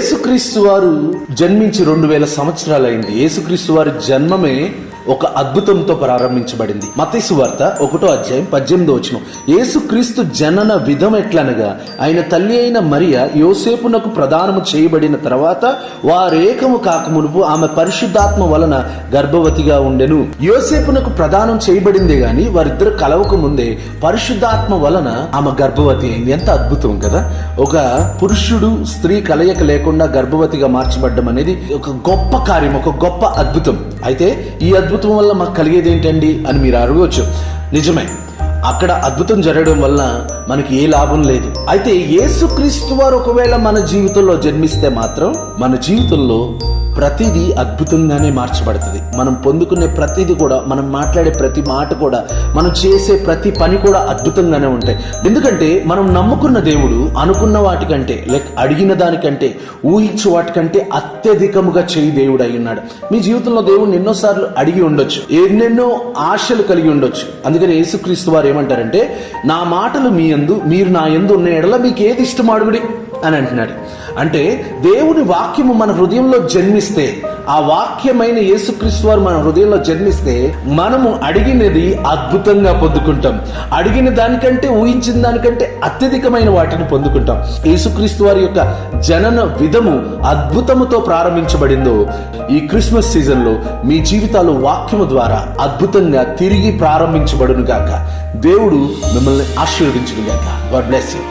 యేసుక్రీస్తు వారు జన్మించి 2000 సంవత్సరాలైంది. యేసుక్రీస్తు వారి జన్మమే ఒక అద్భుతంతో ప్రారంభించబడింది. మత్తయి సువార్త 1వ అధ్యాయం 18వ వచనం. యేసుక్రీస్తు జనన విధం ఎట్లనగా, ఆయన తల్లి అయిన మరియ యోసేపునకు ప్రదానము చేయబడిన తర్వాత వారేకము కాకమునుపు ఆమె పరిశుద్ధాత్మ వలన గర్భవతిగా ఉండెను. యోసేపునకు ప్రదానం చేయబడిందే గాని వారిద్దరు కలవక ముందే పరిశుద్ధాత్మ వలన ఆమె గర్భవతి అయింది. ఎంత అద్భుతం కదా! ఒక పురుషుడు స్త్రీ కలయిక లేకుండా గర్భవతిగా మార్చబడ్డం అనేది ఒక గొప్ప కార్యం, ఒక గొప్ప అద్భుతం. అయితే ఈ అద్భుతం వల్ల మాకు కలిగేది ఏంటండి అని మీరు అడగవచ్చు. నిజమే, అక్కడ అద్భుతం జరగడం వల్ల మనకి ఏ లాభం లేదు. అయితే యేసుక్రీస్తు వారు ఒకవేళ మన జీవితంలో జన్మిస్తే మాత్రం మన జీవితంలో ప్రతిదీ అద్భుతంగానే మార్చబడుతుంది. మనం పొందుకునే ప్రతిదీ కూడా, మనం మాట్లాడే ప్రతి మాట కూడా, మనం చేసే ప్రతి పని కూడా అద్భుతంగానే ఉంటాయి. ఎందుకంటే మనం నమ్ముకున్న దేవుడు అనుకున్న వాటికంటే, అడిగిన దానికంటే, ఊహించు వాటికంటే అత్యధికముగా చేయి దేవుడు అయి ఉన్నాడు. మీ జీవితంలో దేవుడిని ఎన్నోసార్లు అడిగి ఉండొచ్చు, ఎన్నెన్నో ఆశలు కలిగి ఉండొచ్చు. అందుకని యేసుక్రీస్తు వారు ఏమంటారంటే, నా మాటలు మీ యందు, మీరు నా యందు ఉన్న ఎడల మీకు ఏది ఇష్టం అడుగుడి అని అంటున్నాడు. అంటే దేవుని వాక్యము మన హృదయంలో జన్మిస్తే, ఆ వాక్యమైన యేసుక్రీస్తు వారు మన హృదయంలో జన్మిస్తే మనము అడిగినది అద్భుతంగా పొందుకుంటాం. అడిగిన దానికంటే, ఊహించిన దానికంటే అత్యధికమైన వాటిని పొందుకుంటాం. యేసుక్రీస్తు వారి యొక్క జనన విధము అద్భుతముతో ప్రారంభించబడిందో, ఈ క్రిస్మస్ సీజన్లో మీ జీవితాలు వాక్యము ద్వారా అద్భుతంగా తిరిగి ప్రారంభించబడును గాక. దేవుడు మిమ్మల్ని ఆశీర్వదించును గాక. God bless you.